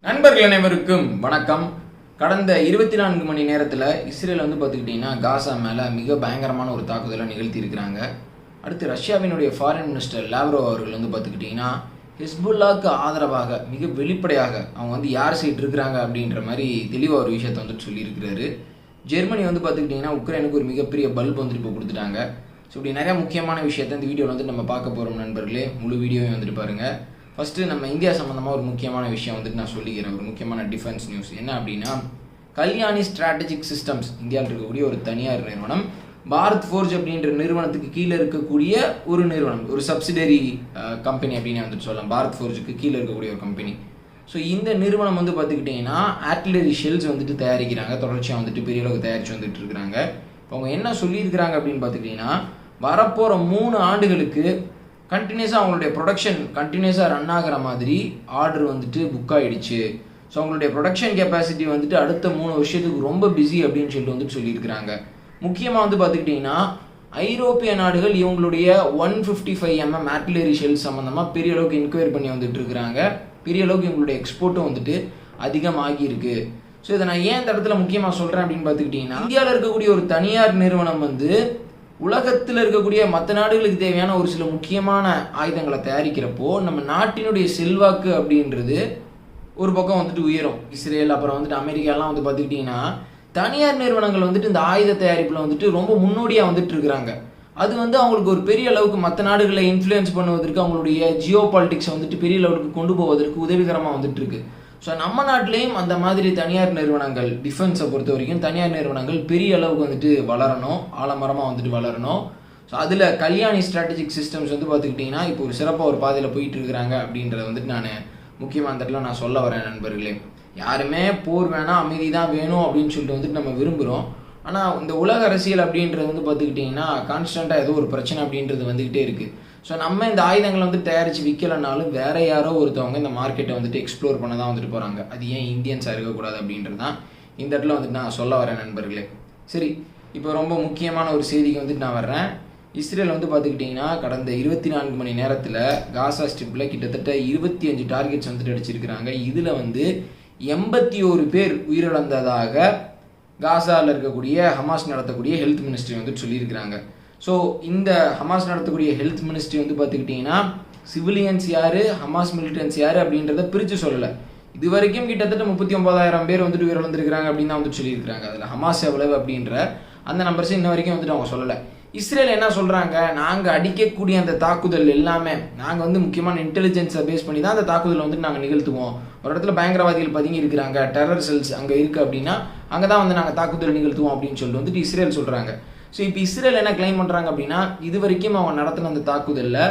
நண்பர்கள் அனைவருக்கும் வணக்கம். கடந்த 24 மணி நேரத்தில் இஸ்ரேல் பார்த்துக்கிட்டிங்கன்னா காசா மேலே மிக பயங்கரமான ஒரு தாக்குதலை நிகழ்த்தி இருக்கிறாங்க. அடுத்து ரஷ்யாவினுடைய ஃபாரின் மினிஸ்டர் லாவ்ரோவ் அவர்கள் பார்த்துக்கிட்டிங்கன்னா ஹிஸ்புல்லாவுக்கு ஆதரவாக மிக வெளிப்படையாக அவங்க யார் சைட் இருக்கிறாங்க அப்படின்ற மாதிரி தெளிவாக ஒரு விஷயத்தை சொல்லியிருக்கிறாரு. ஜெர்மனி பார்த்துக்கிட்டிங்கன்னா உக்ரைனுக்கு ஒரு மிகப்பெரிய பல்ப் இப்போ கொடுத்துட்டாங்க. ஸோ இப்படி நிறையா முக்கியமான விஷயத்தை இந்த வீடியோவில் நம்ம பார்க்க போகிறோம் நண்பர்களே. முழு வீடியோவையும் பாருங்கள். ஃபஸ்ட்டு நம்ம இந்தியா சம்மந்தமாக ஒரு முக்கியமான விஷயம் நான் சொல்லிக்கிறேன். ஒரு முக்கியமான டிஃபென்ஸ் நியூஸ் என்ன அப்படின்னா, கல்யாணி ஸ்ட்ராட்டஜிக் சிஸ்டம்ஸ் இந்தியாவில் இருக்கக்கூடிய ஒரு தனியார் நிறுவனம், பாரத் ஃபோர்ஜ் அப்படின்ற நிறுவனத்துக்கு கீழே இருக்கக்கூடிய ஒரு நிறுவனம், ஒரு சப்சிடரி கம்பெனி அப்படின்னு சொல்லலாம். பாரத் ஃபோர்ஜுக்கு கீழே இருக்கக்கூடிய ஒரு கம்பெனி. ஸோ இந்த நிறுவனம் பார்த்துக்கிட்டிங்கன்னா ஆர்ட்டிலரி ஷெல்ஸ் தயாரிக்கிறாங்க. தொடர்ச்சியாக பெரிய அளவுக்கு தயாரித்து இருக்கிறாங்க. இப்போ அவங்க என்ன சொல்லியிருக்கிறாங்க அப்படின்னு பார்த்துக்கிட்டிங்கன்னா, வரப்போகிற 3 ஆண்டுகளுக்கு கண்டினியூஸாக அவங்களுடைய ப்ரொடக்ஷன் கண்டினியூஸாக ரன் ஆகிற மாதிரி ஆர்டர் புக் ஆகிடுச்சு. ஸோ அவங்களுடைய ப்ரொடக்ஷன் கெப்பாசிட்டி அடுத்த 3 வருஷத்துக்கு ரொம்ப பிஸி அப்படின்னு சொல்லியிருக்கிறாங்க. முக்கியமாக பார்த்துக்கிட்டிங்கன்னா ஐரோப்பிய நாடுகள் இவங்களுடைய 155 mm ஆர்ட்டிலரி ஷெல் சம்மந்தமாக பெரிய அளவுக்கு என்கொயரி பண்ணி இருக்கிறாங்க. பெரிய அளவுக்கு இவங்களுடைய எக்ஸ்போர்ட்டும் அதிகமாகியிருக்கு. ஸோ இதை நான் ஏன் இந்த இடத்துல முக்கியமாக சொல்கிறேன் அப்படின்னு பார்த்துக்கிட்டிங்கன்னா, இந்தியாவில் இருக்கக்கூடிய ஒரு தனியார் நிறுவனம் உலகத்தில் இருக்கக்கூடிய மற்ற நாடுகளுக்கு தேவையான ஒரு சில முக்கியமான ஆயுதங்களை தயாரிக்கிறப்போ நம்ம நாட்டினுடைய செல்வாக்கு அப்படின்றது ஒரு பக்கம் உயரும். இஸ்ரேல் அப்புறம் அமெரிக்காலாம் பார்த்துக்கிட்டிங்கன்னா தனியார் நிறுவனங்கள் இந்த ஆயுத தயாரிப்பில் ரொம்ப முன்னோடியாக இருக்கிறாங்க. அது அவங்களுக்கு ஒரு பெரிய அளவுக்கு மற்ற நாடுகளை இன்ஃப்ளூயன்ஸ் பண்ணுவதற்கு, அவங்களுடைய ஜியோ பாலிட்டிக்ஸை பெரிய லெவலுக்கு கொண்டு போவதற்கு உதவிகரமாக இருக்கு. ஸோ நம்ம நாட்டிலையும் அந்த மாதிரி தனியார் நிறுவனங்கள், டிஃபென்ஸை பொறுத்த வரைக்கும் தனியார் நிறுவனங்கள் பெரிய அளவுக்கு வளரணும், ஆலமரமாக வளரணும். ஸோ அதில் கல்யாணி ஸ்ட்ராட்டஜிக் சிஸ்டம்ஸ் பார்த்துக்கிட்டிங்கன்னா இப்போ ஒரு சிறப்பாக ஒரு பாதையில் போயிட்டு இருக்கிறாங்க அப்படின்றத நான் முக்கியமாக அந்த இடத்துல நான் சொல்ல வரேன் நண்பர்களே. யாருமே போர் வேணாம், அமைதி தான் வேணும் அப்படின்னு சொல்லிட்டு நம்ம விரும்புகிறோம். ஆனால் இந்த உலக அரசியல் அப்படின்றது பார்த்துக்கிட்டிங்கன்னா கான்ஸ்டண்ட்டாக ஏதோ ஒரு பிரச்சனை அப்படின்றது வந்துக்கிட்டே இருக்குது. ஸோ நம்ம இந்த ஆயுதங்களை தயாரித்து விற்கலைனாலும் வேற யாரோ ஒருத்தவங்க இந்த மார்க்கெட்டை எக்ஸ்ப்ளோர் பண்ண தான் போகிறாங்க. அது ஏன் இந்தியன்ஸாக இருக்கக்கூடாது அப்படின்றது தான் இந்த இடத்துல நான் சொல்ல வரேன் நண்பர்களே. சரி, இப்போ ரொம்ப முக்கியமான ஒரு செய்திக்கு நான் வர்றேன். இஸ்ரேல் பார்த்துக்கிட்டிங்கன்னா கடந்த 24 மணி நேரத்தில் காசா ஸ்ட்ரிப்பில் கிட்டத்தட்ட 25 டார்கெட்ஸ் அடிச்சிருக்கிறாங்க. இதில் 81 பேர் உயிரிழந்ததாக காசாவில் இருக்கக்கூடிய ஹமாஸ் நடத்தக்கூடிய ஹெல்த் மினிஸ்ட்ரி சொல்லியிருக்கிறாங்க. ஸோ இந்த ஹமாஸ் நடத்தக்கூடிய ஹெல்த் மினிஸ்ட்ரி பார்த்துக்கிட்டிங்கன்னா சிவிலியன்ஸ் யார், ஹமாஸ் மிலிட்டன்ஸ் யார் அப்படின்றத பிரித்து சொல்லலை. இது வரைக்கும் கிட்டத்தட்ட 39,000 பேர் உயிரிழந்திருக்கிறாங்க அப்படின்னு தான் சொல்லியிருக்கிறாங்க. அதில் ஹமாஸ் எவ்வளவு அப்படின்ற அந்த நம்பர்ஸை இன்ன வரைக்கும் அவங்க சொல்லலை. இஸ்ரேல் என்ன சொல்கிறாங்க, நாங்கள் அடிக்கக்கூடிய அந்த தாக்குதல் எல்லாமே நாங்கள் முக்கியமான இன்டெலிஜென்ஸை பேஸ் பண்ணி தான் அந்த தாக்குதலை நாங்கள் நிகழ்த்துவோம். ஒரு இடத்துல பயங்கரவாதிகள் பதுங்கி இருக்கிறாங்க, டெரர் செல்ஸ் அங்கே இருக்குது அப்படின்னா அங்கே தான் நாங்கள் தாக்குதல் நிகழ்த்துவோம் அப்படின்னு சொல்லிட்டு இஸ்ரேல் சொல்கிறாங்க. ஸோ இப்போ இஸ்ரேல் என்ன கிளைம் பண்ணுறாங்க அப்படின்னா, இது வரைக்கும் அவங்க நடத்தின அந்த தாக்குதலில்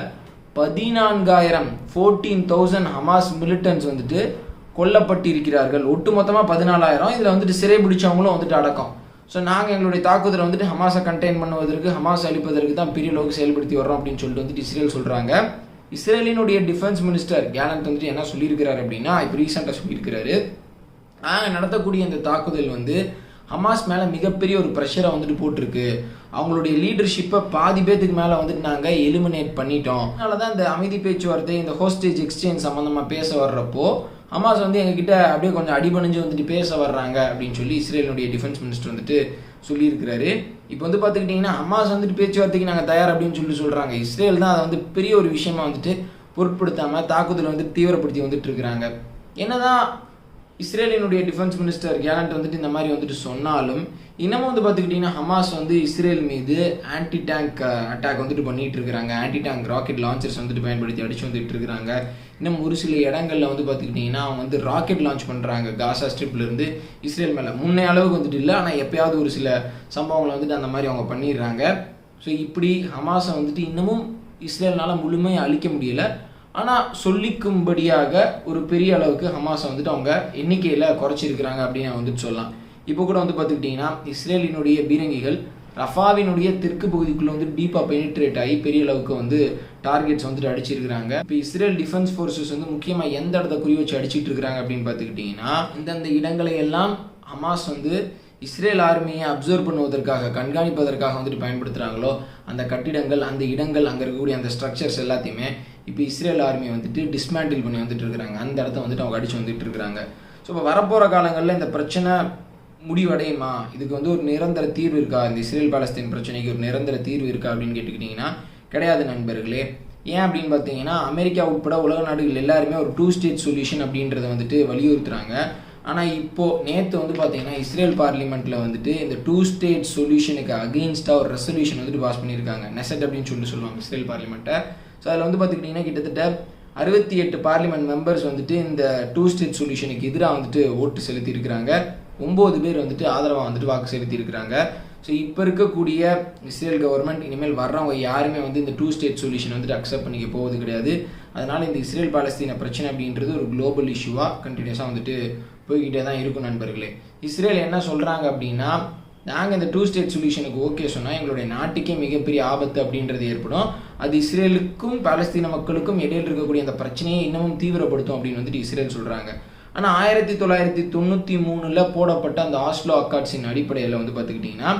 14,000 ஹமாஸ் மிலிட்டன்ஸ் கொல்லப்பட்டிருக்கிறார்கள். ஒட்டு மொத்தமாக 14,000. இதில் சிறை பிடிச்சவங்களும் அடக்கம். ஸோ நாங்கள் எங்களுடைய தாக்குதலை ஹமாஸை கண்டெயின் பண்ணுவதற்கு, ஹமாஸ் அழிப்பதற்கு தான் பெரிய அளவுக்கு செயல்படுத்தி வர்றோம் அப்படின்னு சொல்லிட்டு இஸ்ரேல் சொல்கிறாங்க. இஸ்ரேலினுடைய டிஃபென்ஸ் மினிஸ்டர் கேலண்ட் என்ன சொல்லியிருக்கிறாரு அப்படின்னா, இப்போ ரீசெண்டாக சொல்லியிருக்கிறாரு, நாங்கள் நடத்தக்கூடிய இந்த தாக்குதல் ஹமாஸ் மேலே மிகப்பெரிய ஒரு ப்ரெஷரை போட்டிருக்கு. அவங்களுடைய லீடர்ஷிப்பை பாதி பேத்துக்கு மேலே நாங்கள் எலிமினேட் பண்ணிட்டோம். அதனால தான் இந்த அமைதி பேச்சுவார்த்தை, இந்த ஹோஸ்டேஜ் எக்ஸ்சேஞ்ச் சம்மந்தமாக பேச வர்றப்போ ஹமாஸ் எங்ககிட்ட அப்படியே கொஞ்சம் அடிபணிஞ்சு பேச வர்றாங்க அப்படின்னு சொல்லி இஸ்ரேலினுடைய டிஃபென்ஸ் மினிஸ்டர் சொல்லியிருக்கிறாரு. இப்போ பார்த்துக்கிட்டிங்கன்னா ஹமாஸ் பேச்சுவார்த்தைக்கு நாங்கள் தயார் அப்படின்னு சொல்கிறாங்க. இஸ்ரேல் தான் அதை பெரிய ஒரு விஷயமா பொருட்படுத்தாமல் தாக்குதல் தீவிரப்படுத்தி இருக்கிறாங்க. என்னதான் இஸ்ரேலினுடைய டிஃபென்ஸ் மினிஸ்டர் கேலண்ட் இந்த மாதிரி சொன்னாலும் இன்னமும் பார்த்துக்கிட்டிங்கன்னா ஹமாஸ் இஸ்ரேல் மீது ஆன்டி டேங்க் அட்டாக் பண்ணிட்டு இருக்கிறாங்க. ஆன்டி டேங்க் ராக்கெட் லான்ச்சர்ஸ் பயன்படுத்தி அடிச்சு இருக்கிறாங்க. இன்னும் ஒரு சில இடங்களில் பார்த்துக்கிட்டிங்கன்னா அவங்க ராக்கெட் லான்ச் பண்ணுறாங்க காசா ஸ்ட்ரிப்லேருந்து இஸ்ரேல் மேலே. முன்னே அளவுக்கு இல்லை, ஆனால் எப்பயாவது ஒரு சில சம்பவங்களை அந்த மாதிரி அவங்க பண்ணிடுறாங்க. ஸோ இப்படி ஹமாஸை இன்னமும் இஸ்ரேல்னால் முழுமையாக அழிக்க முடியலை. ஆனால் சொல்லிக்கும்படியாக ஒரு பெரிய அளவுக்கு ஹமாஸை அவங்க எண்ணிக்கையில் குறைச்சிருக்கிறாங்க அப்படின்னு சொல்லலாம். இப்போ கூட பார்த்துக்கிட்டிங்கன்னா இஸ்ரேலினுடைய பீரங்கிகள் ரஃபாவினுடைய தெற்கு பகுதிக்குள்ளே டீப்பாக பெனிட்ரேட் ஆகி பெரிய அளவுக்கு டார்கெட்ஸ் அடிச்சிருக்கிறாங்க. இப்போ இஸ்ரேல் டிஃபென்ஸ் ஃபோர்ஸஸ் முக்கியமாக எந்த இடத்த குறி வச்சு அடிச்சிட்டு இருக்கிறாங்க அப்படின்னு பார்த்துக்கிட்டிங்கன்னா, இந்தந்த இடங்களை எல்லாம் ஹமாஸ் இஸ்ரேல் ஆர்மியை அப்சர்வ் பண்ணுவதற்காக, கண்காணிப்பதற்காக பயன்படுத்துகிறாங்களோ அந்த கட்டிடங்கள், அந்த இடங்கள், அங்கே இருக்கக்கூடிய அந்த ஸ்ட்ரக்சர்ஸ் எல்லாத்தையுமே இப்போ இஸ்ரேல் ஆர்மி வந்துட்டு டிஸ்மேண்டில் பண்ணி வந்துட்டு இருக்கிறாங்க. அந்த இடத்த வந்துட்டு அவங்க அடிச்சு வந்துட்டு இருக்கிறாங்க. ஸோ இப்போ வரப்போகிற காலங்களில் இந்த பிரச்சனை முடிவடையுமா, இதுக்கு வந்து ஒரு நிரந்தர தீர்வு இருக்கா, இந்த இஸ்ரேல் பாலஸ்தீன் பிரச்சனைக்கு ஒரு நிரந்தர தீர்வு இருக்கா அப்படின்னு கேட்டுக்கிட்டிங்கன்னா கிடையாது நண்பர்களே. ஏன் அப்படின்னு பார்த்தீங்கன்னா அமெரிக்கா உட்பட உலக நாடுகள் எல்லாருமே ஒரு 2 ஸ்டேட் சொல்யூஷன் அப்படின்றத வந்துட்டு வலியுறுத்துறாங்க. ஆனால் இப்போது நேற்று வந்து பார்த்தீங்கன்னா இஸ்ரேல் பார்லிமெண்ட்டில் வந்துட்டு இந்த 2 ஸ்டேட் சொல்யூஷனுக்கு அகெயின்ஸ்டாக ஒரு ரெசல்யூஷன் வந்துட்டு பாஸ் பண்ணியிருக்காங்க. நெசட் அப்படின்னு சொல்லுவாங்க இஸ்ரேல் பார்லிமெண்ட்டை. ஸோ அதில் வந்து பார்த்துக்கிட்டிங்கன்னா கிட்டத்தட்ட 68 பார்லிமெண்ட் மெம்பர்ஸ் வந்துட்டு இந்த 2 ஸ்டேட் சொல்யூஷனுக்கு எதிராக வந்துட்டு ஓட்டு செலுத்தியிருக்கிறாங்க. 9 பேர் வந்துட்டு ஆதரவாக வந்துட்டு வாக்கு செலுத்தியிருக்கிறாங்க. ஸோ இப்போ இருக்கக்கூடிய இஸ்ரேல் கவர்மெண்ட் இனிமேல் வர்றவங்க யாருமே வந்து இந்த 2 ஸ்டேட் சொல்யூஷன் வந்துட்டு அக்செப்ட் பண்ணிக்க போவது கிடையாது. அதனால் இந்த இஸ்ரேல் பாலஸ்தீன பிரச்சனை அப்படின்றது ஒரு குளோபல் இஷ்யூவாக கண்டினியூஸாக வந்துட்டு போய்கிட்டே தான் இருக்கும் நண்பர்களே. இஸ்ரேல் என்ன சொல்கிறாங்க அப்படின்னா, நாங்கள் இந்த 2 ஸ்டேட் சொல்யூஷனுக்கு ஓகே சொன்னால் எங்களுடைய நாட்டுக்கே மிகப்பெரிய ஆபத்து அப்படின்றது ஏற்படும். அது இஸ்ரேலுக்கும் பாலஸ்தீன மக்களுக்கும் இடையில் இருக்கக்கூடிய அந்த பிரச்சனையை இன்னமும் தீவிரப்படுத்தும் அப்படின்னு வந்துட்டு இஸ்ரேல் சொல்கிறாங்க. ஆனால் 1993 போடப்பட்ட அந்த ஆஸ்லோ அக்கார்ட்ஸின் அடிப்படையில் வந்து பார்த்துக்கிட்டிங்கன்னா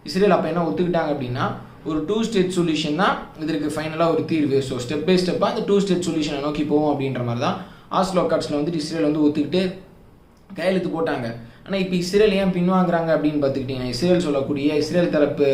இஸ்ரேல் அப்போ என்ன ஒத்துக்கிட்டாங்க அப்படின்னா, ஒரு 2 ஸ்டேட் சொல்யூஷன் தான் இதற்கு ஃபைனலாக ஒரு தீர்வு. ஸோ ஸ்டெப் பை ஸ்டெப்பாக அந்த 2 ஸ்டேட் சொல்யூஷனை நோக்கி போவோம் அப்படின்ற மாதிரி தான் ஆஸ்லோ அக்கார்ட்ஸில் வந்துட்டு இஸ்ரேல் வந்து ஒத்துக்கிட்டு கையெழுத்து போட்டாங்க. ஆனால் இப்போ இஸ்ரேல் ஏன் பின்வாங்குறாங்க அப்படின்னு பார்த்துக்கிட்டிங்கன்னா, இஸ்ரேல் சொல்லக்கூடிய இஸ்ரேல் தரப்பு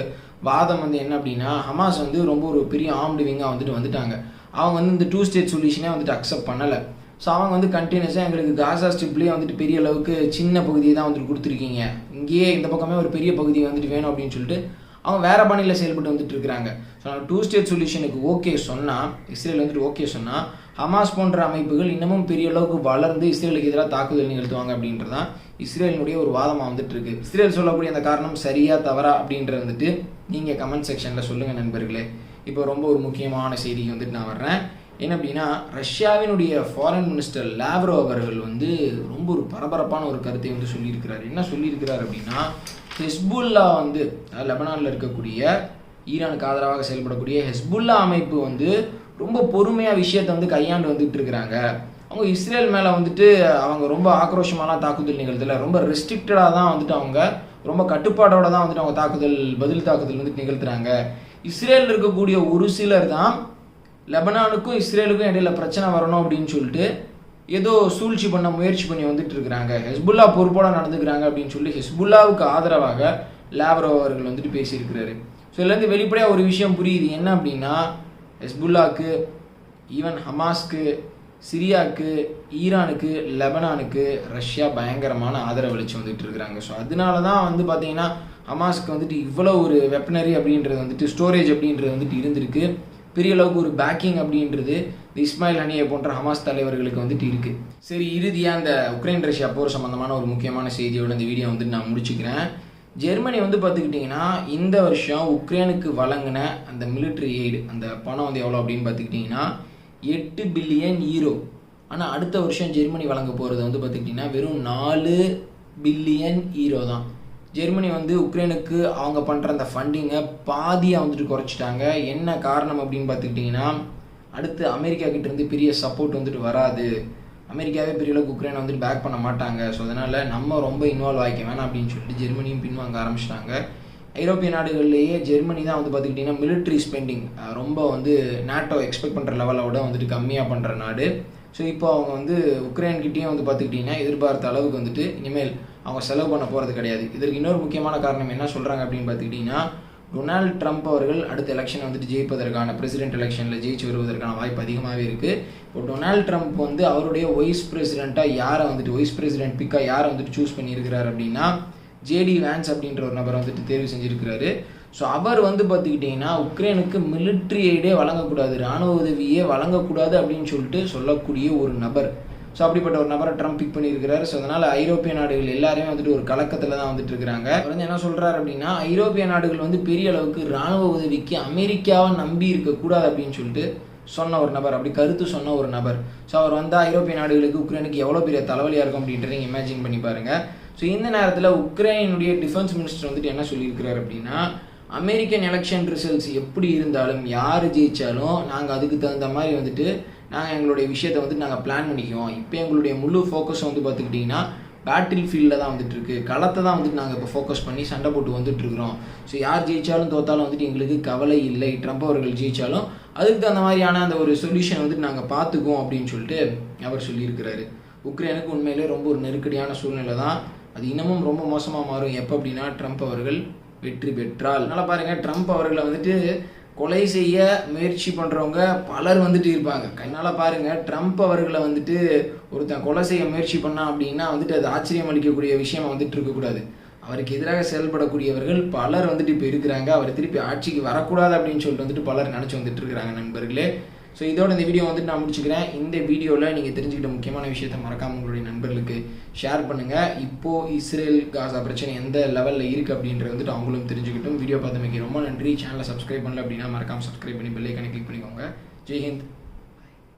வாதம் வந்து என்ன அப்படின்னா, ஹமாஸ் வந்து ரொம்ப ஒரு பெரிய ஆர்ம்டு விங்காக வந்துட்டாங்க. அவங்க வந்து இந்த 2 ஸ்டேட் சொல்யூஷனே வந்துட்டு அக்செப்ட் பண்ணலை. ஸோ அவங்க வந்து கண்டினியூஸாக எங்களுக்கு காசா ஸ்ட்ரிப்லேயே வந்துட்டு பெரிய அளவுக்கு சின்ன பகுதியை தான் வந்துட்டு கொடுத்துருக்கீங்க, இங்கேயே இந்த பக்கமே ஒரு பெரிய பகுதி வந்துட்டு வேணும் அப்படின்னு சொல்லிட்டு அவங்க வேறு பாணியில் செயல்பட்டு வந்துட்டு இருக்கிறாங்க. ஸோ 2 ஸ்டேட் சொல்யூஷனுக்கு ஓகே சொன்னால், இஸ்ரேல் வந்துட்டு ஓகே சொன்னால், ஹமாஸ் போன்ற அமைப்புகள் இன்னமும் பெரிய அளவுக்கு வளர்ந்து இஸ்ரேலுக்கு எதிராக தாக்குதல் நிகழ்த்துவாங்க அப்படின்றது தான் இஸ்ரேலினுடைய ஒரு வாதமாக வந்துட்டு இருக்கு. இஸ்ரேல் சொல்லக்கூடிய அந்த காரணம் சரியா தவறா அப்படின்றது வந்துட்டு நீங்கள் கமெண்ட் செக்ஷனில் சொல்லுங்கள் நண்பர்களே. இப்போ ரொம்ப ஒரு முக்கியமான செய்திக்கு வந்துட்டு நான் வர்றேன். என்ன அப்படின்னா, ரஷ்யாவினுடைய ஃபாரின் மினிஸ்டர் லாவ்ரோ அவர்கள் வந்து ரொம்ப ஒரு பரபரப்பான ஒரு கருத்தை வந்து சொல்லியிருக்கிறார். என்ன சொல்லியிருக்கிறார் அப்படின்னா, ஹெஸ்புல்லா வந்து லெபனானில் இருக்கக்கூடிய ஈரானுக்கு ஆதரவாக செயல்படக்கூடிய ஹெஸ்புல்லா அமைப்பு வந்து ரொம்ப பொறுமையாக விஷயத்தை வந்து கையாண்டு வந்துட்டு இருக்கிறாங்க. அவங்க இஸ்ரேல் மேலே வந்துட்டு அவங்க ரொம்ப ஆக்ரோஷமான தாக்குதல் நிகழ்த்தல, ரொம்ப ரெஸ்ட்ரிக்டடாக தான் வந்துட்டு அவங்க ரொம்ப கட்டுப்பாடோட தான் வந்துட்டு அவங்க பதில் தாக்குதல் வந்துட்டு நிகழ்த்துறாங்க. இஸ்ரேலில் இருக்கக்கூடிய ஒரு சிலர் தான் லெபனானுக்கும் இஸ்ரேலுக்கும் இடையில பிரச்சனை வரணும் அப்படின்னு சொல்லிட்டு ஏதோ சூழ்ச்சி பண்ண முயற்சி பண்ணி வந்துட்டு இருக்கிறாங்க. ஹெஸ்புல்லா பொறுப்போட நடந்துக்கிறாங்க அப்படின்னு சொல்லி ஹெஸ்புல்லாவுக்கு ஆதரவாக லாவ்ரோ அவர்கள் வந்துட்டு பேசியிருக்கிறாரு. ஸோ இதுலேருந்து வெளிப்படையாக ஒரு விஷயம் புரியுது. என்ன அப்படின்னா, ஹெஸ்புல்லாவுக்கு, ஈவன் ஹமாஸ்க்கு, சிரியாவுக்கு, ஈரானுக்கு, லெபனானுக்கு ரஷ்யா பயங்கரமான ஆதரவு அளிச்சு வந்துட்டு இருக்கிறாங்க. ஸோ அதனால தான் வந்து பார்த்தீங்கன்னா ஹமாஸ்க்கு வந்துட்டு இவ்வளோ ஒரு வெப்பனரி அப்படின்றது வந்துட்டு ஸ்டோரேஜ் அப்படின்றது வந்துட்டு இருந்திருக்கு. பெரிய அளவுக்கு ஒரு பேக்கிங் அப்படின்றது இஸ்மாயில் ஹனியை போன்ற ஹமாஸ் தலைவர்களுக்கு வந்துட்டு இருக்குது. சரி, இறுதியாக அந்த உக்ரைன் ரஷ்யா போர் சம்மந்தமான ஒரு முக்கியமான செய்தியோட இந்த வீடியோ வந்துட்டு நான் முடிச்சுக்கிறேன். ஜெர்மனி வந்து பார்த்துக்கிட்டிங்கன்னா இந்த வருஷம் உக்ரைனுக்கு வழங்கின அந்த மிலிட்ரி எய்டு, அந்த பணம் வந்து எவ்வளோ அப்படின்னு பார்த்துக்கிட்டிங்கன்னா 8 பில்லியன் யூரோ. ஆனால் அடுத்த வருஷம் ஜெர்மனி வழங்க போகிறது வந்து பார்த்துக்கிட்டிங்கன்னா வெறும் 4 பில்லியன் யூரோ தான். ஜெர்மனி வந்து உக்ரைனுக்கு அவங்க பண்ணுற அந்த ஃபண்டிங்கை பாதியாக வந்துட்டு குறைச்சிட்டாங்க. என்ன காரணம் அப்படின்னு பார்த்துக்கிட்டிங்கன்னா, அடுத்து அமெரிக்கா கிட்டேருந்து பெரிய சப்போர்ட் வந்துட்டு வராது, அமெரிக்காவே பெரிய அளவுக்கு உக்ரைனை வந்துட்டு பேக் பண்ண மாட்டாங்க. ஸோ அதனால் நம்ம ரொம்ப இன்வால்வ் ஆகிக்க வேணாம் அப்படின்னு சொல்லிட்டு ஜெர்மனியும் பின்வாங்க ஆரம்பிச்சிட்டாங்க. ஐரோப்பிய நாடுகள்லேயே ஜெர்மனி தான் வந்து பார்த்துக்கிட்டிங்கன்னா மிலிட்ரி ஸ்பெண்டிங் ரொம்ப வந்து நாட்டோ எக்ஸ்பெக்ட் பண்ணுற லெவலோட வந்துட்டு கம்மியாக பண்ணுற நாடு. ஸோ இப்போ அவங்க வந்து உக்ரைன்கிட்டையும் வந்து பார்த்துக்கிட்டிங்கன்னா எதிர்பார்த்த அளவுக்கு வந்துட்டு இனிமேல் அவங்க செலவு பண்ண போகிறது கிடையாது. இதற்கு இன்னொரு முக்கியமான காரணம் என்ன சொல்கிறாங்க அப்படின்னு பார்த்துக்கிட்டிங்கன்னா, டொனால்ட் ட்ரம்ப் அவர்கள் அடுத்த எலெக்ஷன் வந்துட்டு ஜெயிப்பதற்கான பிரசிடென்ட் எலெக்ஷனில் ஜெயிச்சு வருவதற்கான வாய்ப்பு அதிகமாகவே இருக்குது. இப்போ டொனால்ட் ட்ரம்ப் வந்து அவருடைய வைஸ் பிரசிடெண்ட்டாக வைஸ் பிரசிடென்ட் பிக்காக யாரை வந்துட்டு சூஸ் பண்ணியிருக்கிறார் அப்படின்னா ஜேடி வேன்ஸ் அப்படின்ற ஒரு நபரை வந்துட்டு தேர்வு செஞ்சுருக்கிறாரு. ஸோ அவர் வந்து பார்த்துக்கிட்டிங்கன்னா உக்ரைனுக்கு மிலிட்ரி எய்டே வழங்கக்கூடாது, இராணுவ உதவியே வழங்கக்கூடாது அப்படின்னு சொல்லிட்டு சொல்லக்கூடிய ஒரு நபர். ஸோ அப்படிப்பட்ட ஒரு நபரை ட்ரம்ப் பிக் பண்ணியிருக்கிறாரு. ஸோ அதனால் ஐரோப்பிய நாடுகள் எல்லாருமே வந்துட்டு ஒரு கலக்கத்தில் தான் வந்துட்டு இருக்கிறாங்க. அவர் வந்து என்ன சொல்கிறார் அப்படின்னா, ஐரோப்பிய நாடுகள் வந்து பெரிய அளவுக்கு இராணுவ உதவிக்கு அமெரிக்காவை நம்பி இருக்கக்கூடாது அப்படின்னு சொல்லிட்டு சொன்ன ஒரு நபர், அப்படி கருத்து சொன்ன ஒரு நபர். ஸோ அவர் வந்து ஐரோப்பிய நாடுகளுக்கு உக்ரைனுக்கு எவ்வளோ பெரிய தலைவலியாக இருக்கும் அப்படின்றத நீங்கள் இமேஜின் பண்ணி பாருங்கள். ஸோ இந்த நேரத்தில் உக்ரைனுடைய டிஃபென்ஸ் மினிஸ்டர் வந்துட்டு என்ன சொல்லியிருக்கிறார் அப்படின்னா, அமெரிக்கன் எலெக்ஷன் ரிசல்ட்ஸ் எப்படி இருந்தாலும் யார் ஜெயித்தாலும் நாங்கள் அதுக்கு தகுந்த மாதிரி வந்துட்டு நாங்கள் எங்களுடைய விஷயத்தை வந்துட்டு நாங்கள் பிளான் பண்ணிக்குவோம். இப்போ எங்களுடைய முழு ஃபோக்கஸ் வந்து பார்த்துக்கிட்டிங்கன்னா பேட்டில் ஃபீல்டில் தான் வந்துட்டு இருக்கு, களத்தை தான் வந்துட்டு நாங்கள் இப்போ ஃபோக்கஸ் பண்ணி சண்டை போட்டு வந்துட்டு இருக்கிறோம். ஸோ யார் ஜெயிச்சாலும் தோத்தாலும் வந்துட்டு எங்களுக்கு கவலை இல்லை, ட்ரம்ப் அவர்கள் ஜெயிச்சாலும் அதுக்கு தகுந்த மாதிரியான அந்த ஒரு சொல்யூஷன் வந்துட்டு நாங்கள் பார்த்துக்குவோம் அப்படின்னு சொல்லிட்டு அவர் சொல்லியிருக்கிறாரு. உக்ரைனுக்கு உண்மையிலே ரொம்ப ஒரு நெருக்கடியான சூழ்நிலை தான். அது இன்னமும் ரொம்ப மோசமாக மாறும் எப்போ அப்படின்னா ட்ரம்ப் அவர்கள் வெற்றி பெற்றால். அதனால் பாருங்கள், ட்ரம்ப் அவர்களை வந்துட்டு கொலை செய்ய முயற்சி பண்ணுறவங்க பலர் வந்துட்டு இருப்பாங்க. அதனால் பாருங்கள், ட்ரம்ப் அவர்களை வந்துட்டு ஒருத்தன் கொலை செய்ய முயற்சி பண்ணான் அப்படின்னா வந்துட்டு அது ஆச்சரியம் அளிக்கக்கூடிய விஷயமா வந்துட்டு இருக்கக்கூடாது. அவருக்கு எதிராக செயல்படக்கூடியவர்கள் பலர் வந்துட்டு இப்போ இருக்கிறாங்க. அவர் திருப்பி ஆட்சிக்கு வரக்கூடாது அப்படின்னு சொல்லிட்டு வந்துட்டு பலர் நினச்சி வந்துட்டு இருக்கிறாங்க நண்பர்களே. ஸோ இதோட இந்த வீடியோ வந்துட்டு நான் முடிச்சுக்கிறேன். இந்த வீடியோவில் நீங்கள் தெரிஞ்சுக்கிட்ட முக்கியமான விஷயத்தை மறக்காமல் உங்களுடைய நண்பர்களுக்கு ஷேர் பண்ணுங்கள். இப்போது இஸ்ரேல் காசா பிரச்சனை எந்த லெவலில் இருக்குது அப்படின்றது வந்துட்டு அவங்களும் தெரிஞ்சுக்கிட்டும். வீடியோ பார்த்தமைக்கு ரொம்ப நன்றி. சேனலை சப்ஸ்கிரைப் பண்ணல அப்படின்னா மறக்காமல் சப்ஸ்கிரைப் பண்ணி பெல் ஐகானை கிளிக் பண்ணிக்கோங்க. ஜெய் ஹிந்த்.